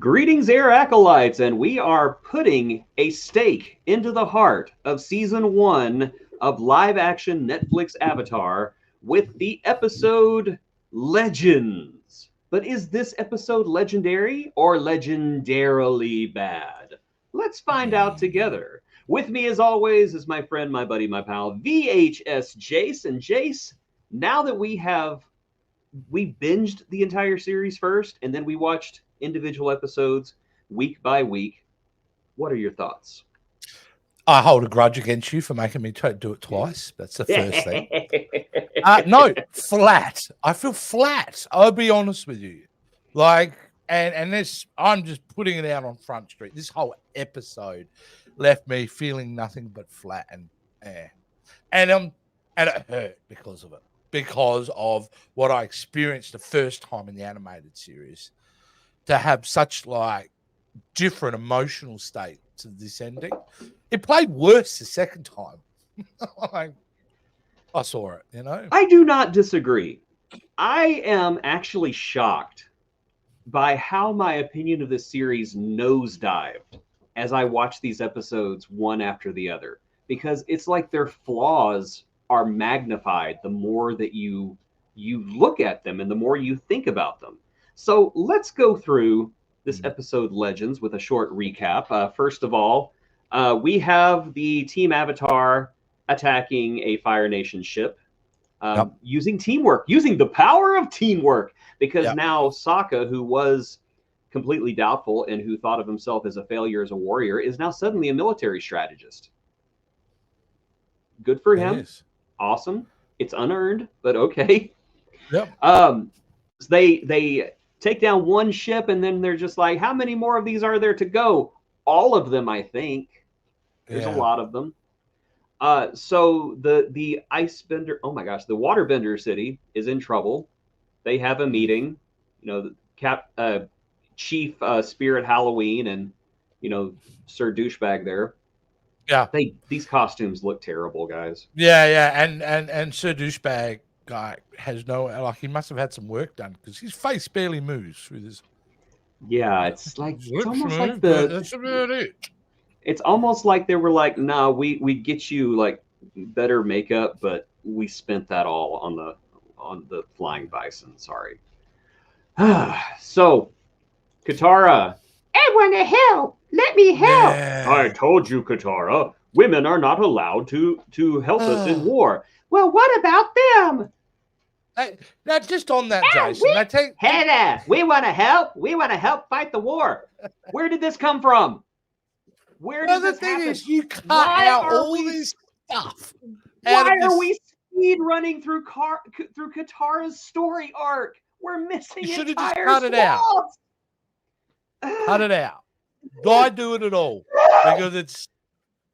Greetings, Air Acolytes, and we are putting a stake into the heart of Season 1 of live-action Netflix Avatar with the episode Legends. But is this episode legendary or legendarily bad? Let's find out together. With me, as always, is my friend, my buddy, my pal, VHS Jace. And Jace, now that we binged the entire series first, and then we watched individual episodes week by week. What are your thoughts? I hold a grudge against you for making me do it twice. That's the first thing. No, flat. I feel flat. I'll be honest with you. And this, I'm just putting it out on Front Street. This whole episode left me feeling nothing but flat and and it hurt because of it. Because of what I experienced the first time in the animated series, to have such different emotional state to this ending. It played worse the second time. I saw it, I do not disagree. I am actually shocked by how my opinion of this series nosedived as I watch these episodes one after the other, because it's like their flaws are magnified the more that you look at them and the more you think about them. So let's go through this episode Legends with a short recap. First of all, we have the Team Avatar attacking a Fire Nation ship using teamwork, using the power of teamwork, because now Sokka, who was completely doubtful and who thought of himself as a failure as a warrior, is now suddenly a military strategist. Good for him. Awesome. It's unearned, but okay. Yep. They take down one ship, and then they're just like, how many more of these are there to go? All of them, I think. There's a lot of them. So the Icebender, oh my gosh, the Waterbender city is in trouble. They have a meeting. Chief Spirit Halloween and Sir Douchebag there. Yeah, these costumes look terrible, guys. Yeah, and Sir Douchebag guy has he must have had some work done, because his face barely moves through this. Yeah, it's almost like that's about it. It's almost like they were like, "No, we get you better makeup, but we spent that all on the flying bison." Sorry. So, Katara, I want to help. Let me help. Yeah. I told you, Katara. Women are not allowed to help us in war. Well, what about them? Now, just on that, Jason. Hannah, we want to help. We want to help fight the war. Where did this come from? Where did this happen? Is you cut out all this stuff. Why are we speed running through Katara's story arc? We're missing you entire just cut it out. Cut it out. Why do it at all? Because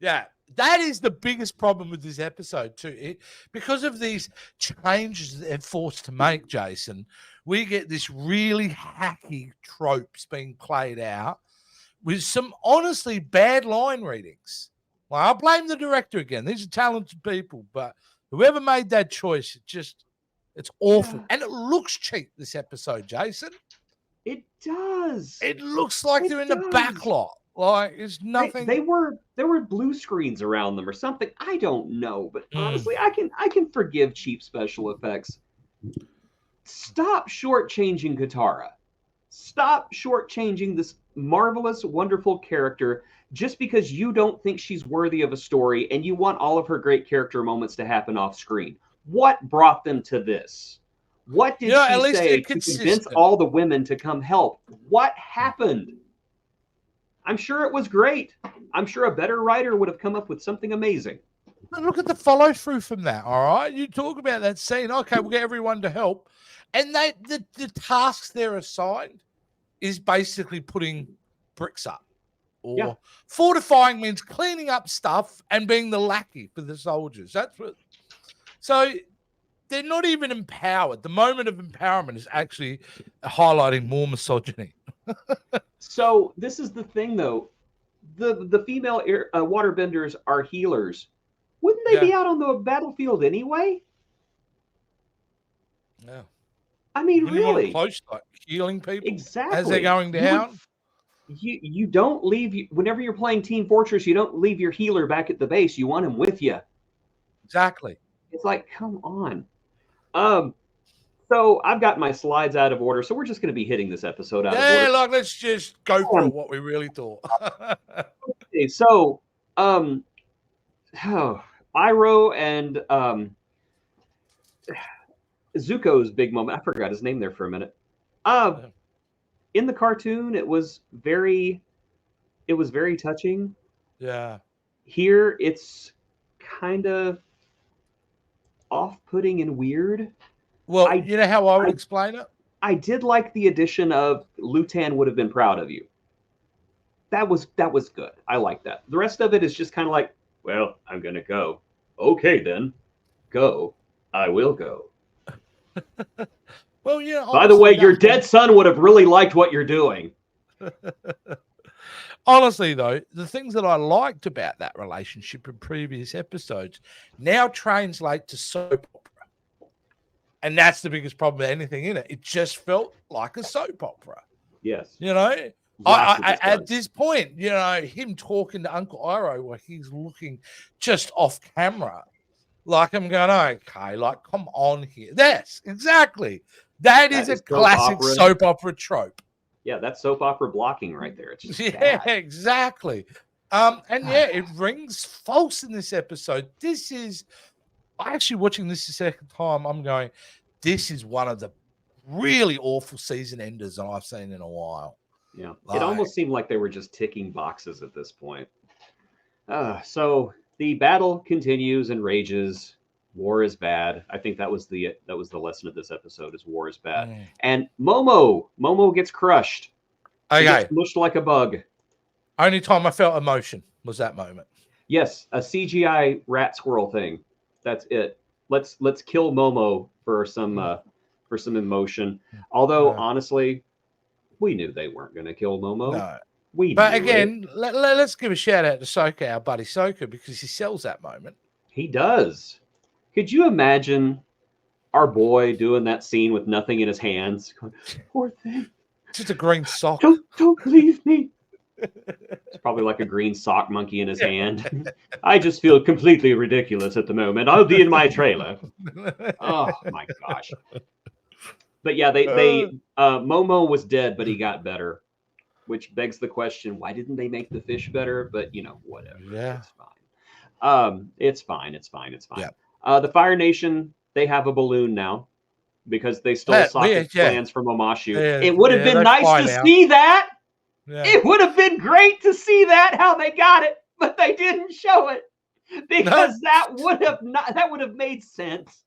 that is the biggest problem with this episode too. Because of these changes that they're forced to make, Jason, we get this really hacky tropes being played out with some honestly bad line readings. Well, I'll blame the director again. These are talented people, but whoever made that choice, it's awful. Yeah. And it looks cheap, this episode, Jason. It does. It looks like they're in the backlot. It's nothing. There were blue screens around them or something. I don't know, but honestly, I can forgive cheap special effects. Stop shortchanging Katara. Stop shortchanging this marvelous, wonderful character just because you don't think she's worthy of a story and you want all of her great character moments to happen off screen. What brought them to this? What did she say to convince all the women to come help? What happened? I'm sure it was great. I'm sure a better writer would have come up with something amazing. But look at the follow through from that. All right, you talk about that scene. Okay, we'll get everyone to help, and the tasks they're assigned is basically putting bricks up, or fortifying means cleaning up stuff and being the lackey for the soldiers. That's what. So they're not even empowered. The moment of empowerment is actually highlighting more misogyny. So this is the thing, though. The female waterbenders are healers. Wouldn't they be out on the battlefield anyway? Yeah. I mean, really close, healing people exactly as they're going down. you don't leave whenever you're playing Team Fortress. You don't leave your healer back at the base. You want him with you. Exactly. It's like, come on. So I've got my slides out of order. So we're just going to be hitting this episode out of order. Yeah, like let's just go for what we really thought. Okay, so Iroh and Zuko's big moment. I forgot his name there for a minute. In the cartoon, it was very touching. Yeah. Here, it's kind of off-putting and weird. Well, you know how I would explain it? I did like the addition of Lutan would have been proud of you. That was good. I like that. The rest of it is just kind of like, well, I'm gonna go. Okay, then, go. I will go. Well, yeah. By the way, your dead son would have really liked what you're doing. Honestly, though, the things that I liked about that relationship in previous episodes now translate to soap opera. And that's the biggest problem with anything in it. It just felt like a soap opera. Yes. You know, at this point, you know, him talking to Uncle Iroh where he's looking just off camera. Like I'm going, okay, like, come on here. Yes, exactly. That is a classic soap opera trope. Yeah, that's soap opera blocking right there. It's just bad. Exactly. And yeah, it rings false in this episode. This is actually watching this the second time. I'm going, this is one of the really awful season enders I've seen in a while. Yeah, it almost seemed like they were just ticking boxes at this point. So the battle continues and rages. War is bad. I think that was the lesson of this episode: is war is bad. And Momo gets crushed. Okay, he gets mushed like a bug. Only time I felt emotion was that moment. Yes, a CGI rat squirrel thing. That's it. Let's kill Momo for some emotion. Although honestly, we knew they weren't going to kill Momo. No. But again, let's give a shout out to Sokka, our buddy Sokka, because he sells that moment. He does. Could you imagine our boy doing that scene with nothing in his hands? Poor thing. Just a green sock. Don't leave me. It's probably like a green sock monkey in his hand. I just feel completely ridiculous at the moment. I'll be in my trailer. Oh my gosh. But yeah, Momo was dead, but he got better, which begs the question: why didn't they make the fish better? But you know, whatever. Yeah, it's fine. It's fine. It's fine. Yeah. The Fire Nation, they have a balloon now because they stole Sokka's plans from Omashu. Yeah, it would have been nice to see that. Yeah. It would have been great to see that, how they got it, but they didn't show it because that would have made sense.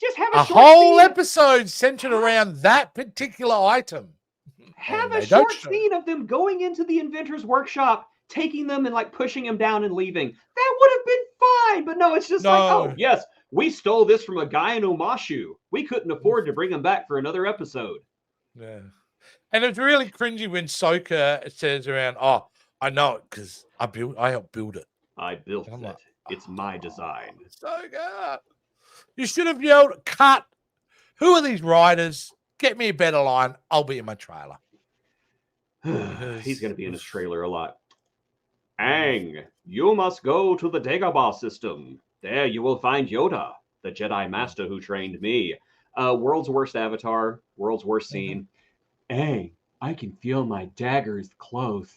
Just have a whole episode centered around that particular item. Have a short scene of them going into the inventor's workshop, taking them and like pushing them down and leaving. That would have been fine. But no, it's just like, oh, yes, we stole this from a guy in Omashu. We couldn't afford to bring him back for another episode. Yeah. And it's really cringy when Sokka says around, oh, I know it because I helped build it. I built it. Like, it's my design. Sokka. You should have yelled, cut. Who are these writers? Get me a better line. I'll be in my trailer. He's going to be in his trailer a lot. Aang, you must go to the Dagobah system. There you will find Yoda, the Jedi Master who trained me. World's worst avatar, world's worst scene. Aang, I can feel my daggers close.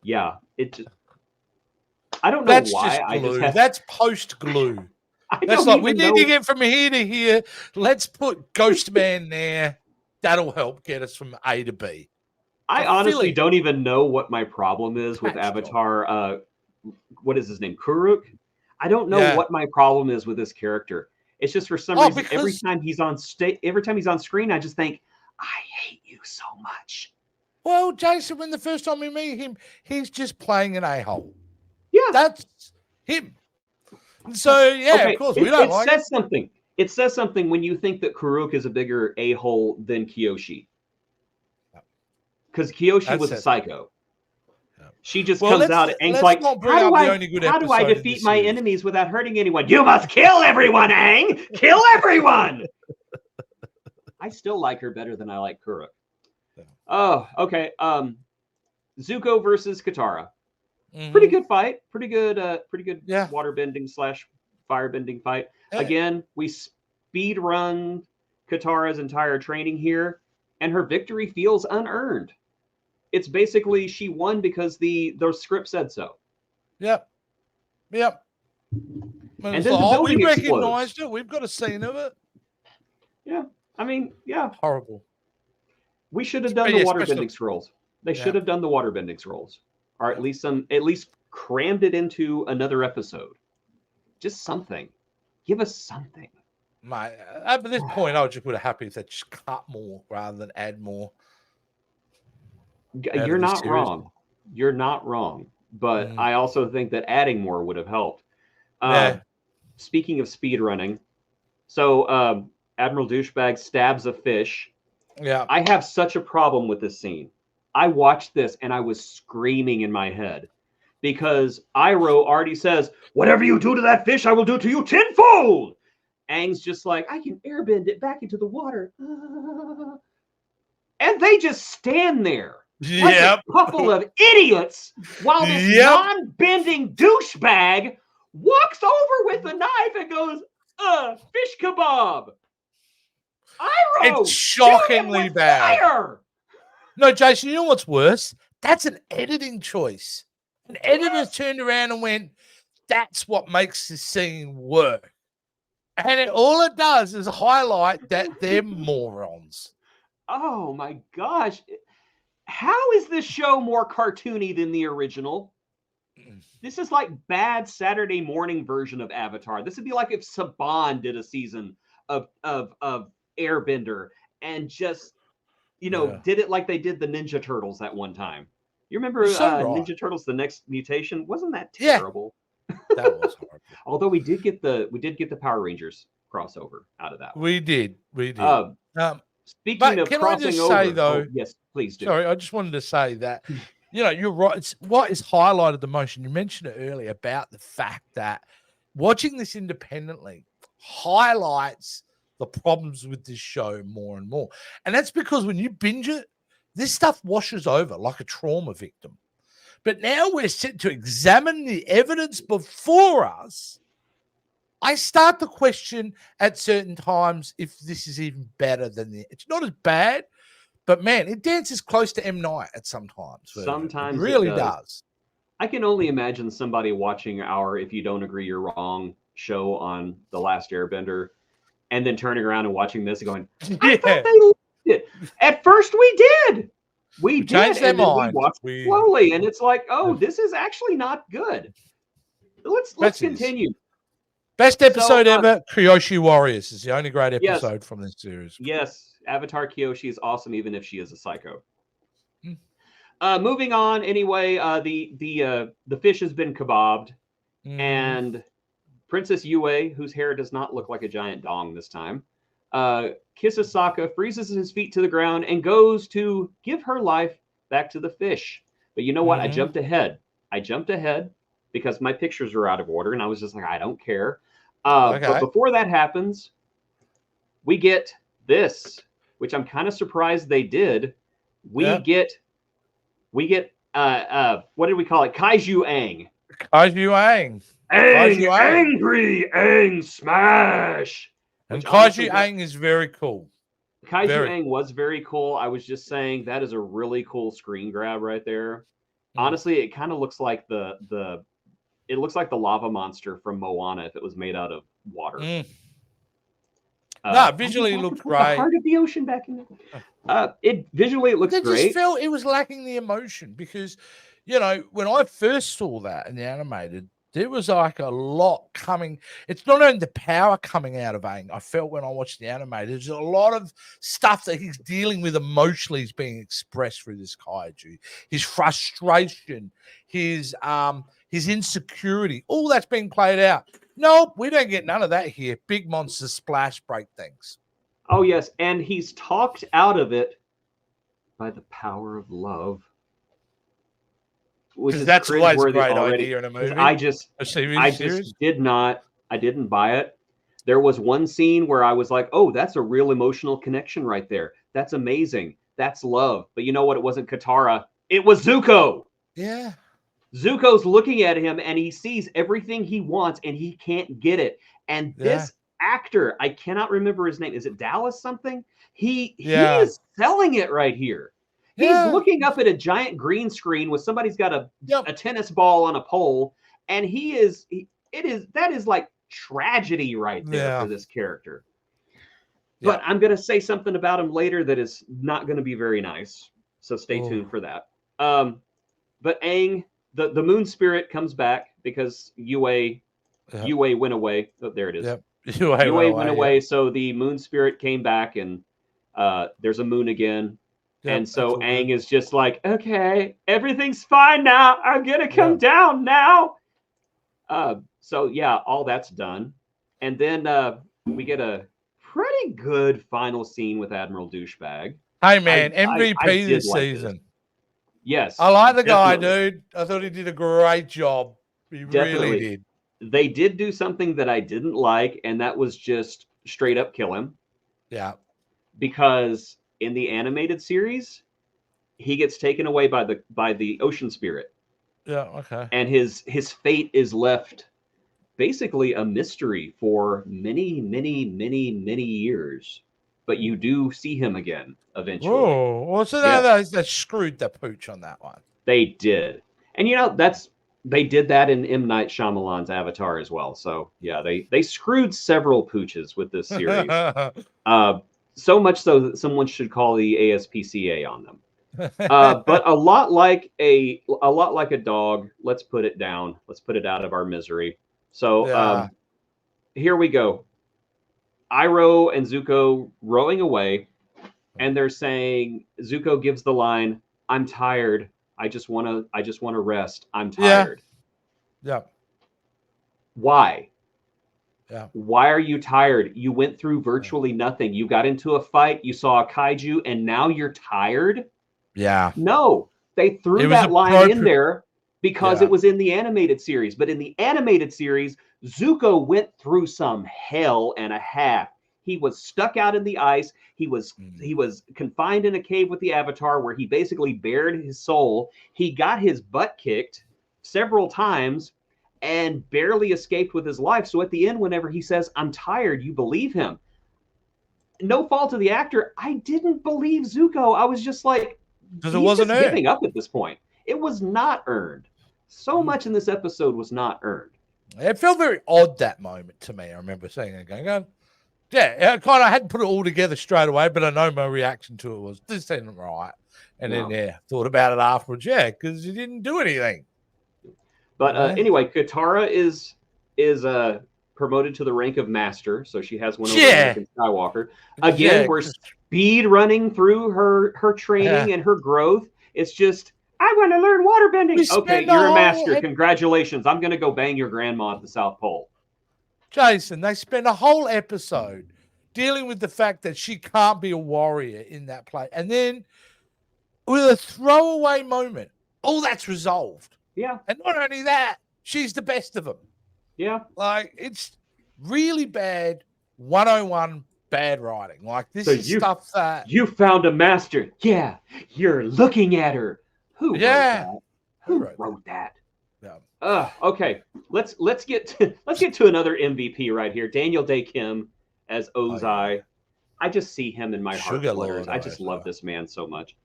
Yeah, I don't know that's why. That's post glue. That's like we need to get from here to here. Let's put Ghost Man there. That'll help get us from A to B. I honestly don't even know what my problem is with Avatar. What is his name? Kuruk? I don't know what my problem is with this character. It's just for some reason every time he's on screen, I just think, I hate you so much. Well, Jason, when the first time we meet him, he's just playing an a-hole. Yeah, that's him. So of course we don't like it. Says something. It says something when you think that Kuruk is a bigger a-hole than Kyoshi. Because Kyoshi was a psycho. She just comes out and Aang's like, how do I defeat my enemies without hurting anyone? You must kill everyone, Aang! Kill everyone! I I still like her better than I like Kuruk. Yeah. Oh, okay. Zuko versus Katara. Mm-hmm. Pretty good fight. Pretty good Yeah. waterbending / firebending fight. Yeah. Again, we speed run Katara's entire training here, and her victory feels unearned. It's basically she won because the script said so. Yep. Yep. And then the building we explodes. recognized it. We've got a scene of it. Yeah. I mean, yeah. Horrible. We should have done the waterbending scrolls. They Yeah. should have done the waterbending scrolls. Or at least crammed it into another episode. Just something. Give us something. Mate, at this point, I just would have happy if they just cut more rather than add more. You're not wrong. You're not wrong. But I also think that adding more would have helped. Speaking of speed running, so Admiral Douchebag stabs a fish. Yeah. I have such a problem with this scene. I watched this and I was screaming in my head because Iroh already says, "Whatever you do to that fish, I will do to you tenfold." Aang's just like, "I can airbend it back into the water." And they just stand there like a couple of idiots while this non-bending douchebag walks over with a knife and goes, fish kebab. Iroh, it's shockingly bad. Fire! No, Jason, you know what's worse? That's an editing choice. An editor turned around and went, "That's what makes this scene work." And all it does is highlight that they're morons. Oh my gosh. How is this show more cartoony than the original? This is like bad Saturday morning version of Avatar. This would be like if Saban did a season of Airbender and just, did it like they did the Ninja Turtles at one time. You remember Ninja Turtles: The Next Mutation? Wasn't that terrible? That was horrible. Although we did get the Power Rangers crossover out of that. We did. Speaking of can crossing I just over, say though, yes, please do. Sorry, I just wanted to say that you're right. It's what is highlighted the most, and you mentioned it earlier about the fact that watching this independently highlights the problems with this show more and more. And that's because when you binge it, this stuff washes over like a trauma victim. But now we're set to examine the evidence before us. I start to question at certain times if this is even better than it's not as bad, but man, it dances close to M. Night at sometimes. Sometimes it really does. I can only imagine somebody watching our "If You Don't Agree, You're Wrong" show on The Last Airbender, and then turning around and watching this and going, "I thought they liked it. At first, we did. We did, changed their mind. We watched it slowly, and it's like, oh, this is actually not good. Let's continue." Best episode ever, Kyoshi Warriors is the only great episode from this series. Yes, Avatar Kyoshi is awesome, even if she is a psycho. Moving on, anyway, the fish has been kebabbed, and Princess Yue, whose hair does not look like a giant dong this time, kisses Sokka, freezes his feet to the ground, and goes to give her life back to the fish. But you know what? I jumped ahead because my pictures are out of order, and I was just like, I don't care. But before that happens, we get this, which I'm kind of surprised they did. We get what did we call it? Kaiju Aang. Kaiju Aang. Angry Aang smash. And Kaiju Aang is very cool. Kaiju Aang was very cool. I was just saying that is a really cool screen grab right there. Honestly, it kind of looks like it looks like the lava monster from Moana if it was made out of water. Visually it looked great. The heart of the ocean back in it visually it looks great. I just felt it was lacking the emotion because, when I first saw that in the animated, there was like a lot coming. It's not only the power coming out of Aang. I felt when I watched the animated, there's a lot of stuff that he's dealing with emotionally is being expressed through this kaiju. His frustration, his insecurity, all that's being played out. Nope, we don't get none of that here. Big monsters splash, break things. Oh, yes, and he's talked out of it by the power of love. Because that's always a great idea in a movie. I didn't buy it. There was one scene where I was like, oh, that's a real emotional connection right there. That's amazing. That's love. But you know what? It wasn't Katara. It was Zuko. Yeah. Zuko's looking at him and he sees everything he wants and he can't get it. And Yeah. this actor, I cannot remember his name. Is it Dallas something? He Yeah. is selling it right here. He's Yeah. looking up at a giant green screen with somebody's got Yep. a tennis ball on a pole, and that is like tragedy right there for this character. But I'm going to say something about him later that is not going to be very nice. So stay tuned for that. But Aang, the moon spirit comes back because Yue went away. Oh, there it is. Yep. Yue went away, so the moon spirit came back, and there's a moon again. Yep, and so Aang is just like, okay, everything's fine now. I'm going to come down now. So, yeah, all that's done. And then we get a pretty good final scene with Admiral Douchebag. Hey, man, MVP this season. Yes. I like the guy, dude. I thought he did a great job. He really did. They did do something that I didn't like, and that was just straight up kill him. Yeah. Because in the animated series, he gets taken away by the ocean spirit. Yeah, okay. And his fate is left basically a mystery for many, many, many, many years. But you do see him again eventually. Oh, well, so they screwed the pooch on that one. They did. And they did that in M. Night Shyamalan's Avatar as well. So yeah, they screwed several pooches with this series. So much so that someone should call the ASPCA on them. But a lot like a dog. Let's put it down. Let's put it out of our misery. So here we go. Iroh and Zuko rowing away, and they're saying, Zuko gives the line, "I'm tired. I just want to rest. I'm tired." Yeah. Why? Yeah. Why are you tired? You went through virtually nothing. You got into a fight, you saw a kaiju, and now you're tired? Yeah. No, they threw that line in there because it was in the animated series. But in the animated series, Zuko went through some hell and a half. He was stuck out in the ice. He was confined in a cave with the Avatar where he basically bared his soul. He got his butt kicked several times and barely escaped with his life. So at the end, whenever he says, "I'm tired," you believe him. No fault of the actor. I didn't believe Zuko. I was just like, because it wasn't earned. Giving up at this point. It was not earned. So much in this episode was not earned. It felt very odd that moment to me. I remember saying it going, yeah, I hadn't put it all together straight away, but I know my reaction to it was, this isn't right. And then, thought about it afterwards, because he didn't do anything. But anyway, Katara is promoted to the rank of master, so she has one over Anakin Skywalker. Again, we're speed running through her training and her growth. It's just, I want to learn waterbending. Okay, you're a master. Congratulations. I'm going to go bang your grandma at the South Pole. Jason, they spent a whole episode dealing with the fact that she can't be a warrior in that play. And then with a throwaway moment, all that's resolved. Yeah. And not only that, she's the best of them. Yeah. Like, it's really bad 101 bad writing. Like, this is stuff that... You found a master. Yeah. You're looking at her. Who wrote that? Who wrote that? Yeah. Okay. Let's get to another MVP right here. Daniel Day Kim as Ozai. Yeah. I just see him in my heart flutters. I just love this man so much.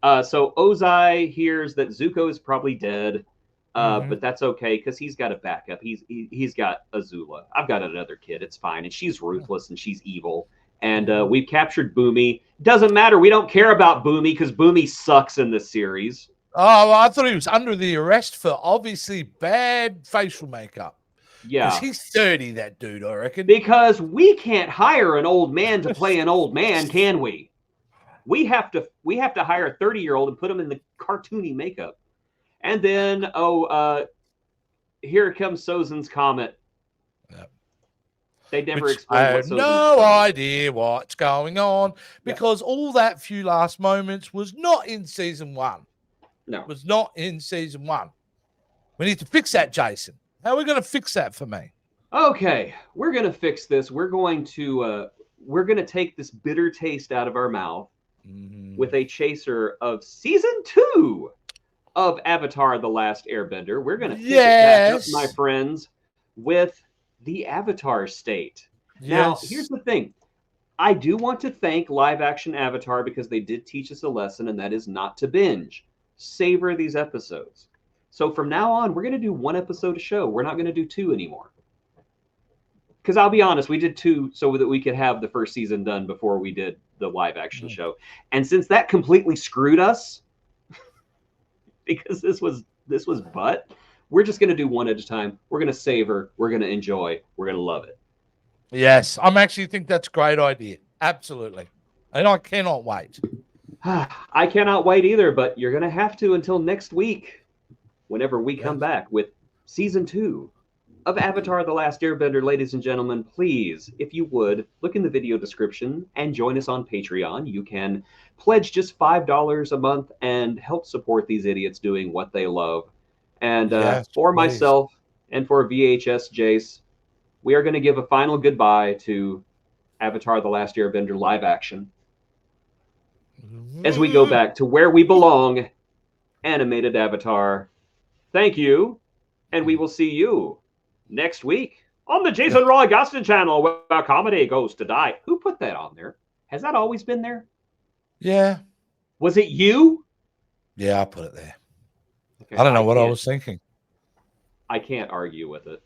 So Ozai hears that Zuko is probably dead, but that's okay because he's got a backup. He's got Azula. I've got another kid. It's fine, and she's ruthless and she's evil. And we've captured Boomy. Doesn't matter. We don't care about Boomy because Boomy sucks in this series. Oh, well, I thought he was under the arrest for obviously bad facial makeup. Yeah. Because he's 30, that dude, I reckon. Because we can't hire an old man to play an old man, can we? We have to hire a 30-year-old and put him in the cartoony makeup. And then, here comes Sozin's Comet. Yep. They never explain what Sozin's no idea what's going on because all that few last moments was not in season 1. No. It was not in season 1. We need to fix that, Jason. How are we going to fix that for me? Okay, we're gonna fix this. We're gonna take this bitter taste out of our mouth with a chaser of season 2 of Avatar: The Last Airbender. We're gonna pick it back up, my Yes. friends, with the Avatar state. Now, here's Yes. the thing. I do want to thank live action Avatar because they did teach us a lesson, and that is not to binge. Savor these episodes. So from now on, we're going to do one episode a show. We're not going to do two anymore. Because I'll be honest, we did two so that we could have the first season done before we did the live action show. And since that completely screwed us, because this was butt, we're just going to do one at a time. We're going to savor. We're going to enjoy. We're going to love it. Yes, I'm actually think that's a great idea. Absolutely. And I cannot wait. I cannot wait either, but you're going to have to until next week, whenever we come Yes. back with season 2 of Avatar: The Last Airbender. Ladies and gentlemen, please, if you would, look in the video description and join us on Patreon. You can pledge just $5 a month and help support these idiots doing what they love. And Yes, for please. myself and for VHS Jace, we are going to give a final goodbye to Avatar: The Last Airbender live action as we go back to where we belong, animated Avatar. Thank you, and we will see you next week on the Jason Roy Gostin channel, where comedy goes to die. Who put that on there? Has that always been there? Yeah. Was it you? Yeah, I put it there. Okay, I don't know what I was thinking. I can't argue with it.